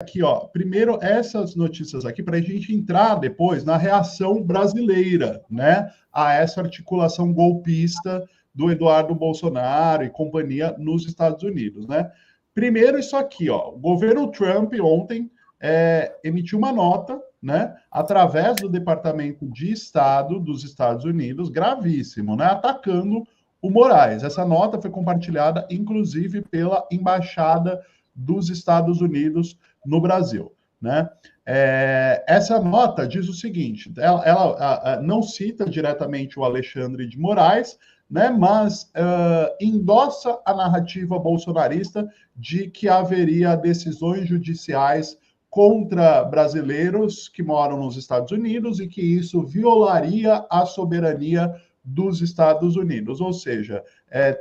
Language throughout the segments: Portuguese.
aqui, ó, primeiro essas notícias aqui para a gente entrar depois na reação brasileira, né, a essa articulação golpista do Eduardo Bolsonaro e companhia nos Estados Unidos, né? Primeiro isso aqui, ó, o governo Trump ontem emitiu uma nota, né, através do Departamento de Estado dos Estados Unidos, gravíssimo, né, atacando o Moraes. Essa nota foi compartilhada, inclusive, pela Embaixada dos Estados Unidos no Brasil, né? Essa nota diz o seguinte: ela não cita diretamente o Alexandre de Moraes, né? Mas endossa a narrativa bolsonarista de que haveria decisões judiciais contra brasileiros que moram nos Estados Unidos e que isso violaria a soberania dos Estados Unidos, ou seja,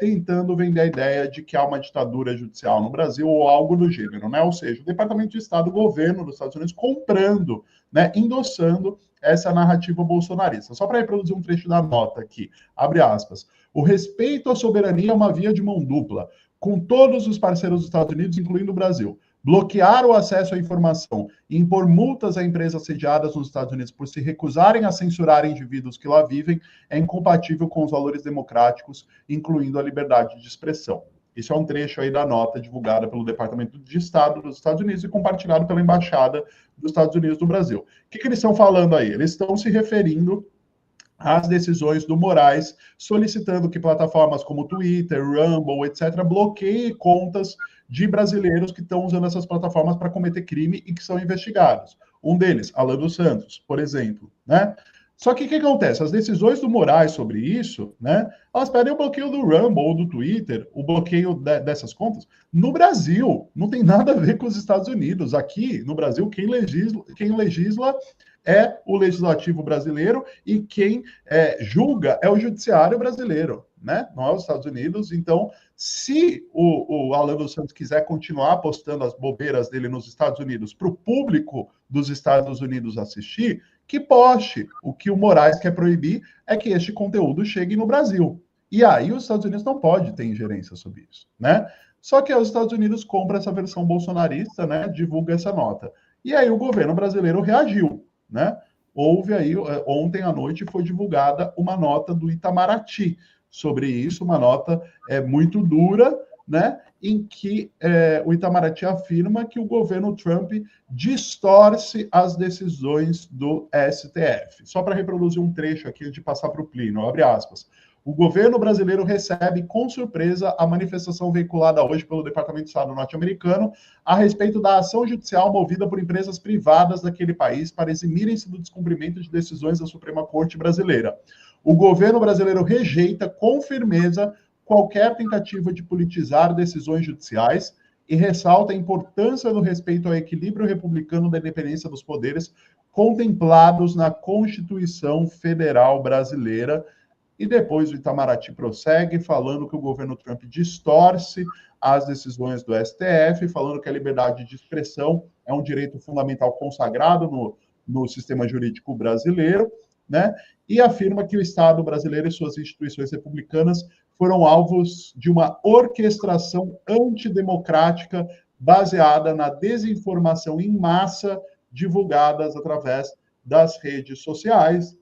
tentando vender a ideia de que há uma ditadura judicial no Brasil ou algo do gênero, né? Ou seja, o Departamento de Estado, o governo dos Estados Unidos comprando, né, endossando essa narrativa bolsonarista. Só para reproduzir um trecho da nota aqui, abre aspas. O respeito à soberania é uma via de mão dupla, com todos os parceiros dos Estados Unidos, incluindo o Brasil. Bloquear o acesso à informação e impor multas a empresas sediadas nos Estados Unidos por se recusarem a censurar indivíduos que lá vivem é incompatível com os valores democráticos, incluindo a liberdade de expressão. Isso é um trecho aí da nota divulgada pelo Departamento de Estado dos Estados Unidos e compartilhado pela Embaixada dos Estados Unidos no Brasil. O que eles estão falando aí? Eles estão se referindo às decisões do Moraes, solicitando que plataformas como Twitter, Rumble, etc., bloqueiem contas de brasileiros que estão usando essas plataformas para cometer crime e que são investigados. Um deles, Alan dos Santos, por exemplo, né? Só que o que acontece? As decisões do Moraes sobre isso, né? Elas pedem o bloqueio do Rumble ou do Twitter, o bloqueio dessas contas, no Brasil. Não tem nada a ver com os Estados Unidos. Aqui, no Brasil, quem legisla é o legislativo brasileiro e quem julga é o judiciário brasileiro, né? Não é os Estados Unidos. Então, se o Alan dos Santos quiser continuar postando as bobeiras dele nos Estados Unidos para o público dos Estados Unidos assistir, que poste. O que o Moraes quer proibir é que este conteúdo chegue no Brasil. E aí os Estados Unidos não podem ter ingerência sobre isso, né? Só que os Estados Unidos compram essa versão bolsonarista, né? Divulga essa nota. E aí o governo brasileiro reagiu, né? Houve aí, ontem à noite foi divulgada uma nota do Itamaraty sobre isso, uma nota muito dura, né? Em que o Itamaraty afirma que o governo Trump distorce as decisões do STF. Só para reproduzir um trecho aqui de passar para o Plínio, abre aspas. O governo brasileiro recebe com surpresa a manifestação veiculada hoje pelo Departamento de Estado norte-americano a respeito da ação judicial movida por empresas privadas daquele país para eximirem-se do descumprimento de decisões da Suprema Corte brasileira. O governo brasileiro rejeita com firmeza qualquer tentativa de politizar decisões judiciais e ressalta a importância do respeito ao equilíbrio republicano da independência dos poderes contemplados na Constituição Federal Brasileira. E depois o Itamaraty prossegue falando que o governo Trump distorce as decisões do STF, falando que a liberdade de expressão é um direito fundamental consagrado no sistema jurídico brasileiro, né? E afirma que o Estado brasileiro e suas instituições republicanas foram alvos de uma orquestração antidemocrática baseada na desinformação em massa divulgadas através das redes sociais.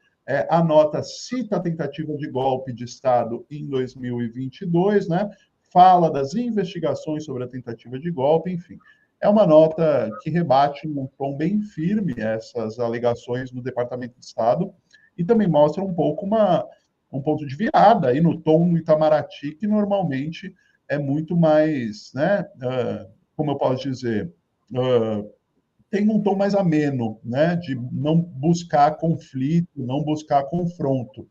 A nota cita a tentativa de golpe de Estado em 2022, né? Fala das investigações sobre a tentativa de golpe, enfim. É uma nota que rebate em um tom bem firme essas alegações do Departamento de Estado e também mostra um pouco um ponto de virada aí no tom do Itamaraty, que normalmente é muito mais, né? Como eu posso dizer, tem um tom mais ameno, né, de não buscar conflito, não buscar confronto.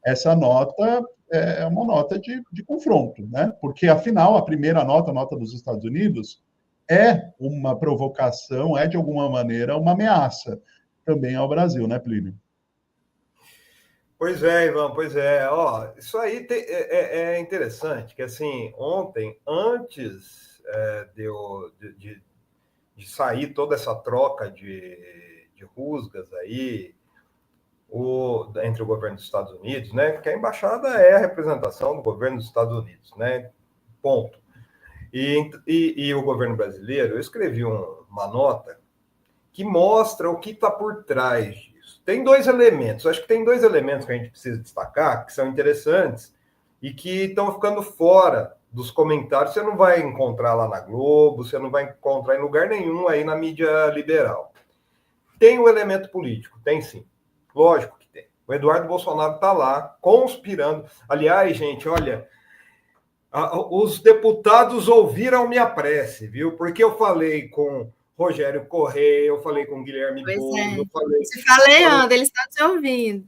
Essa nota é uma nota de confronto, né, porque, afinal, a primeira nota, a nota dos Estados Unidos, é uma provocação, é, de alguma maneira, uma ameaça também ao Brasil, né, Plínio? Pois é, Ivan, pois é. Ó, isso aí é interessante, que assim, ontem, antes de sair toda essa troca de rusgas aí entre o governo dos Estados Unidos, né? Porque a embaixada é a representação do governo dos Estados Unidos, né? Ponto. E o governo brasileiro, eu escrevi um uma nota que mostra o que está por trás disso. Tem dois elementos, acho que tem dois elementos que a gente precisa destacar, que são interessantes e que estão ficando fora dos comentários. Você não vai encontrar lá na Globo, você não vai encontrar em lugar nenhum aí na mídia liberal. Tem o elemento político, tem sim. Lógico que tem. O Eduardo Bolsonaro está lá, conspirando. Aliás, gente, olha, os deputados ouviram minha prece, viu? Porque eu falei com Rogério Correia, eu falei com Guilherme Boulos, eu falei... Se falei, Anda, eles estão te ouvindo.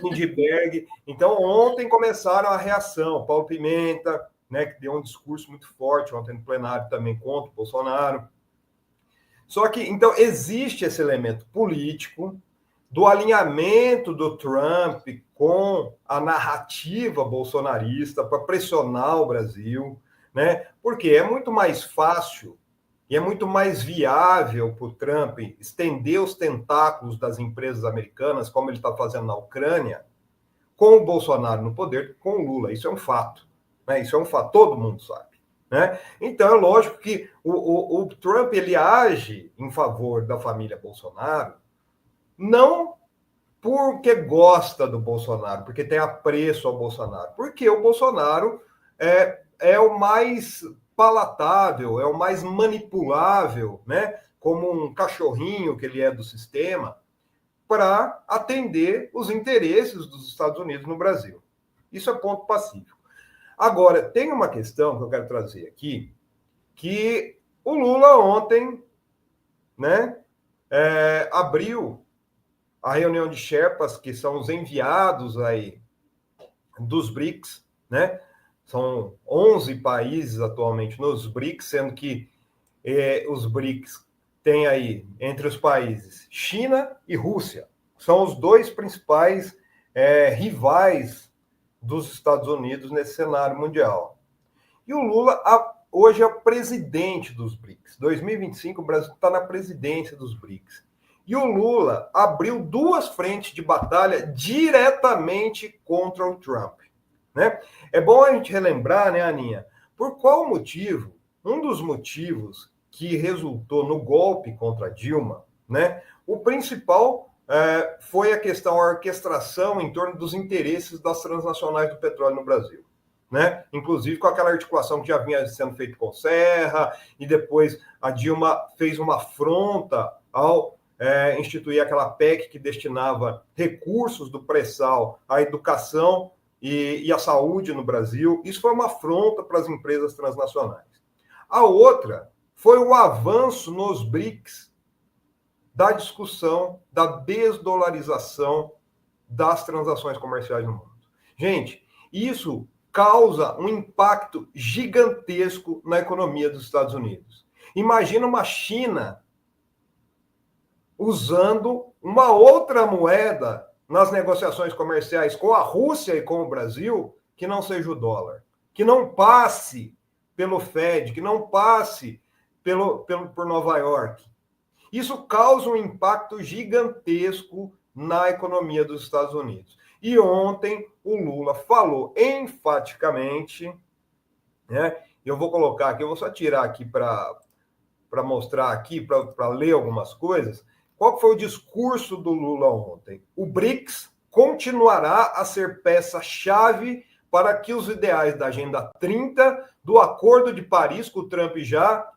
Lindbergh. Então, ontem começaram a reação. Paulo Pimenta, né, que deu um discurso muito forte ontem no plenário também contra o Bolsonaro. Só que, então, existe esse elemento político do alinhamento do Trump com a narrativa bolsonarista para pressionar o Brasil, né? Porque é muito mais fácil e é muito mais viável para o Trump estender os tentáculos das empresas americanas, como ele está fazendo na Ucrânia, com o Bolsonaro no poder, com o Lula. Isso é um fato, né? Isso é um fato, todo mundo sabe. Né? Então, é lógico que o Trump ele age em favor da família Bolsonaro, não porque gosta do Bolsonaro, porque tem apreço ao Bolsonaro, porque o Bolsonaro é o mais palatável, é o mais manipulável, né? Como um cachorrinho que ele é do sistema, para atender os interesses dos Estados Unidos no Brasil. Isso é ponto pacífico. Agora, tem uma questão que eu quero trazer aqui, que o Lula ontem, né, abriu a reunião de Sherpas, que são os enviados aí dos BRICS, né? São 11 países atualmente nos BRICS, sendo que os BRICS têm aí, entre os países, China e Rússia. São os dois principais rivais dos Estados Unidos nesse cenário mundial. E o Lula hoje é o presidente dos BRICS. 2025, o Brasil está na presidência dos BRICS. E o Lula abriu duas frentes de batalha diretamente contra o Trump. Né? É bom a gente relembrar, né, Aninha? Por qual motivo? Um dos motivos que resultou no golpe contra Dilma, né? O principal foi a questão, a orquestração em torno dos interesses das transnacionais do petróleo no Brasil. Né? Inclusive com aquela articulação que já vinha sendo feita com Serra, e depois a Dilma fez uma afronta ao instituir aquela PEC que destinava recursos do pré-sal à educação e à saúde no Brasil. Isso foi uma afronta para as empresas transnacionais. A outra foi o avanço nos BRICS da discussão da desdolarização das transações comerciais no mundo. Gente, isso causa um impacto gigantesco na economia dos Estados Unidos. Imagina uma China usando uma outra moeda nas negociações comerciais com a Rússia e com o Brasil, que não seja o dólar, que não passe pelo Fed, que não passe por Nova York. Isso causa um impacto gigantesco na economia dos Estados Unidos. E ontem o Lula falou enfaticamente, né? Eu vou colocar aqui, eu vou só tirar aqui para mostrar aqui, para ler algumas coisas. Qual foi o discurso do Lula ontem? O BRICS continuará a ser peça-chave para que os ideais da Agenda 30, do Acordo de Paris, que o Trump já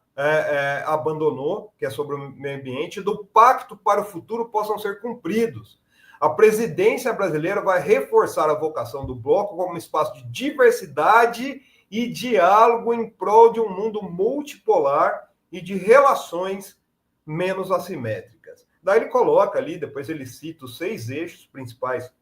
abandonou, que é sobre o meio ambiente, do Pacto para o Futuro possam ser cumpridos. A presidência brasileira vai reforçar a vocação do bloco como um espaço de diversidade e diálogo em prol de um mundo multipolar e de relações menos assimétricas. Daí ele coloca ali, depois ele cita os 6 eixos principais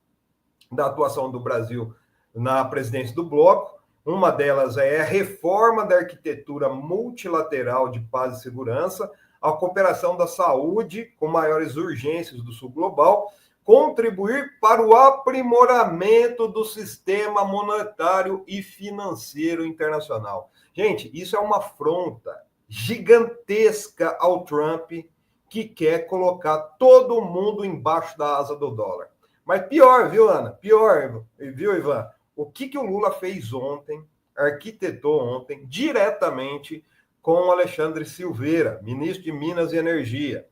da atuação do Brasil na presidência do bloco. Uma delas é a reforma da arquitetura multilateral de paz e segurança, a cooperação da saúde com maiores urgências do sul global, contribuir para o aprimoramento do sistema monetário e financeiro internacional. Gente, isso é uma afronta gigantesca ao Trump, que quer colocar todo mundo embaixo da asa do dólar. Mas pior, viu, Ana? Pior, viu, Ivan? O que o Lula fez ontem, arquitetou ontem, diretamente com o Alexandre Silveira, ministro de Minas e Energia.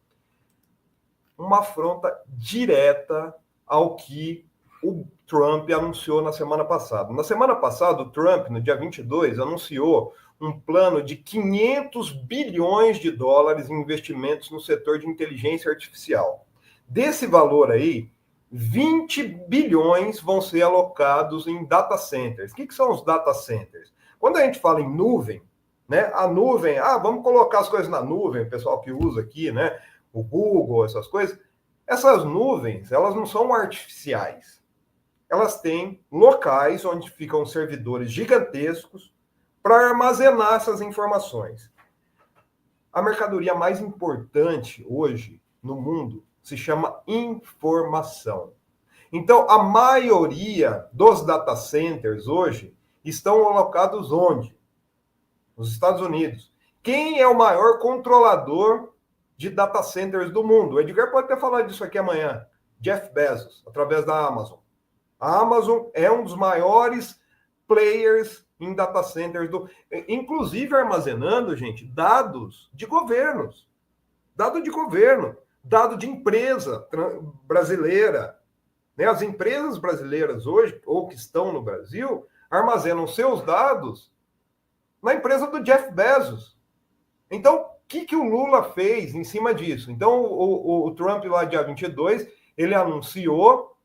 Uma afronta direta ao que o Trump anunciou na semana passada. Na semana passada, o Trump, no dia 22, anunciou um plano de 500 bilhões de dólares em investimentos no setor de inteligência artificial. Desse valor aí, 20 bilhões vão ser alocados em data centers. O que são os data centers? Quando a gente fala em nuvem, né, a nuvem, vamos colocar as coisas na nuvem, o pessoal que usa aqui, né, o Google, essas coisas, essas nuvens, elas não são artificiais. Elas têm locais onde ficam servidores gigantescos para armazenar essas informações. A mercadoria mais importante hoje no mundo se chama informação. Então, a maioria dos data centers hoje estão alocados onde? Nos Estados Unidos. Quem é o maior controlador de data centers do mundo? O Edgar pode até falar disso aqui amanhã. Jeff Bezos, através da Amazon. A Amazon é um dos maiores players em data centers, inclusive armazenando, gente, dados de governos. Dado de governo, dado de empresa brasileira. Né? As empresas brasileiras hoje, ou que estão no Brasil, armazenam seus dados na empresa do Jeff Bezos. Então, o que o Lula fez em cima disso? Então, o Trump, lá dia 22, ele anunciou,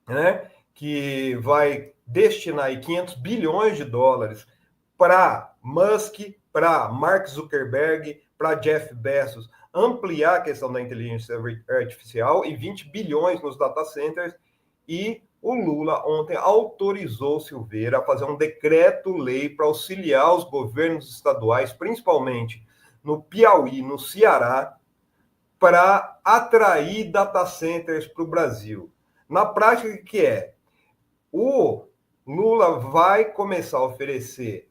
né, que vai destinar aí 500 bilhões de dólares para Musk, para Mark Zuckerberg, para Jeff Bezos, ampliar a questão da inteligência artificial e 20 bilhões nos data centers. E o Lula ontem autorizou Silveira a fazer um decreto-lei para auxiliar os governos estaduais, principalmente no Piauí, no Ceará, para atrair data centers para o Brasil. Na prática, o que é? O Lula vai começar a oferecer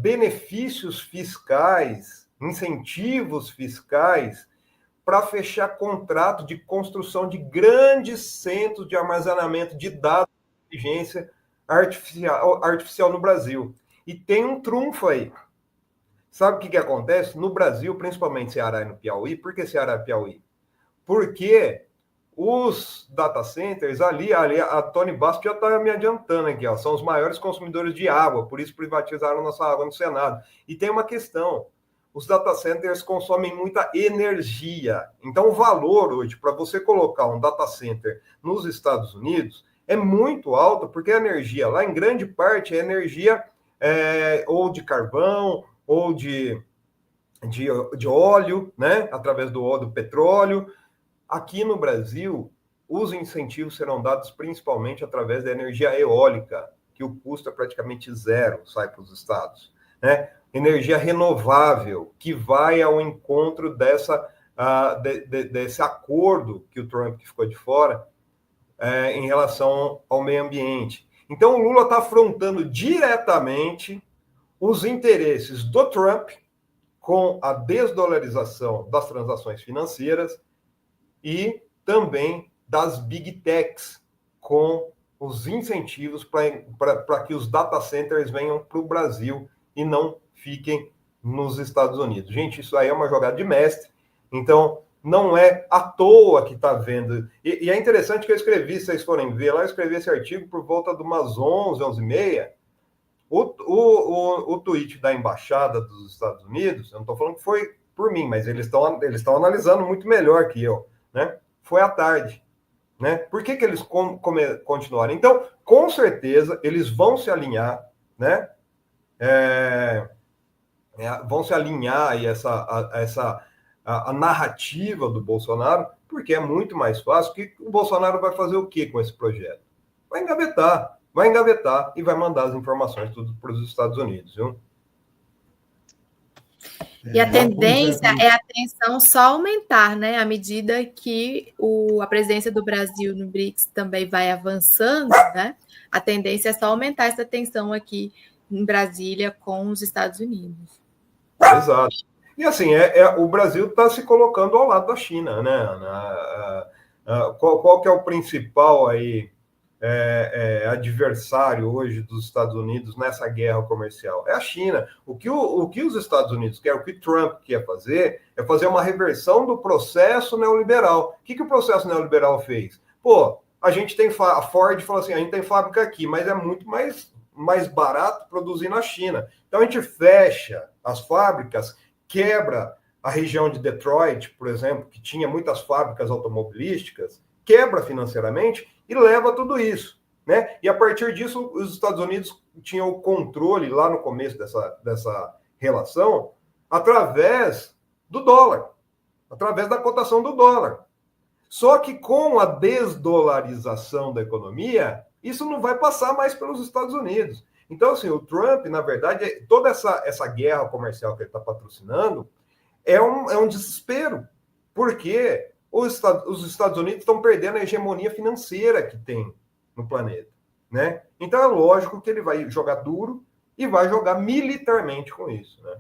benefícios fiscais, incentivos fiscais, para fechar contrato de construção de grandes centros de armazenamento de dados de inteligência artificial no Brasil. E tem um trunfo aí. Sabe o que acontece? No Brasil, principalmente Ceará e no Piauí. Por que Ceará e Piauí? Porque os data centers ali a Tony Bastos já está me adiantando aqui, ó, são os maiores consumidores de água, por isso privatizaram nossa água no Senado. E tem uma questão, os data centers consomem muita energia. Então, o valor hoje, para você colocar um data center nos Estados Unidos, é muito alto, porque a energia lá, em grande parte, é energia ou de carvão, ou de óleo, né? Através do petróleo. Aqui no Brasil, os incentivos serão dados principalmente através da energia eólica, que o custo é praticamente zero, sai para os estados, né? Energia renovável, que vai ao encontro desse acordo que o Trump ficou de fora em relação ao meio ambiente. Então, o Lula está afrontando diretamente os interesses do Trump com a desdolarização das transações financeiras e também das big techs, com os incentivos para que os data centers venham para o Brasil e não fiquem nos Estados Unidos. Gente, isso aí é uma jogada de mestre, então não é à toa que está vendo. E é interessante que eu escrevi, se vocês forem ver lá, eu escrevi esse artigo por volta de umas 11, 11h30. O tweet da Embaixada dos Estados Unidos, eu não estou falando que foi por mim, mas eles estão analisando muito melhor que eu, né? Foi à tarde, né? Por que eles continuaram? Então, com certeza, eles vão se alinhar, né? Vão se alinhar aí a narrativa do Bolsonaro, porque é muito mais fácil. Que o Bolsonaro vai fazer o quê com esse projeto? Vai engavetar e vai mandar as informações tudo para os Estados Unidos, viu? E a tendência é a tensão só aumentar, né? À medida que a presidência do Brasil no BRICS também vai avançando, né? A tendência é só aumentar essa tensão aqui em Brasília com os Estados Unidos. Exato. E assim, o Brasil está se colocando ao lado da China, né? Qual que é o principal aí adversário hoje dos Estados Unidos nessa guerra comercial? É a China. O que os Estados Unidos querem, o que Trump quer fazer, é fazer uma reversão do processo neoliberal. O que o processo neoliberal fez? Pô, a gente tem... A Ford falou assim, a gente tem fábrica aqui, mas é muito mais barato produzir na China. Então a gente fecha as fábricas, quebra a região de Detroit, por exemplo, que tinha muitas fábricas automobilísticas, quebra financeiramente e leva tudo isso, né? E a partir disso, os Estados Unidos tinham o controle lá no começo dessa relação através do dólar, através da cotação do dólar. Só que com a desdolarização da economia, isso não vai passar mais pelos Estados Unidos. Então, assim, o Trump, na verdade, toda essa guerra comercial que ele está patrocinando é um desespero, porque os Estados Unidos estão perdendo a hegemonia financeira que tem no planeta, né? Então é lógico que ele vai jogar duro e vai jogar militarmente com isso, né?